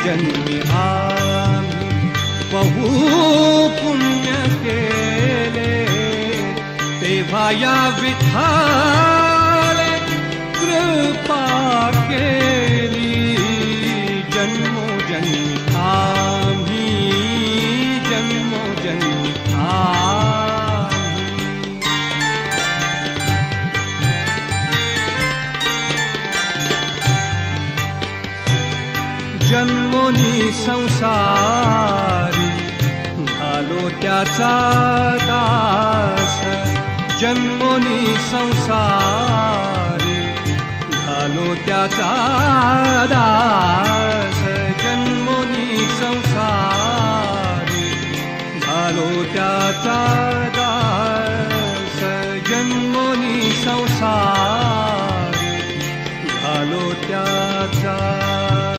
जन्मी आम्ही बहु पुण्य केले, तेव्हा या विठ्ठले कृपा केली. जन्मोजन्मी आम्ही, जन्मोजन्मी आम्ही. जन्मोनी संसारी झालो त्याचा दास, जन्मोनी संसारी झालो त्याचा दास.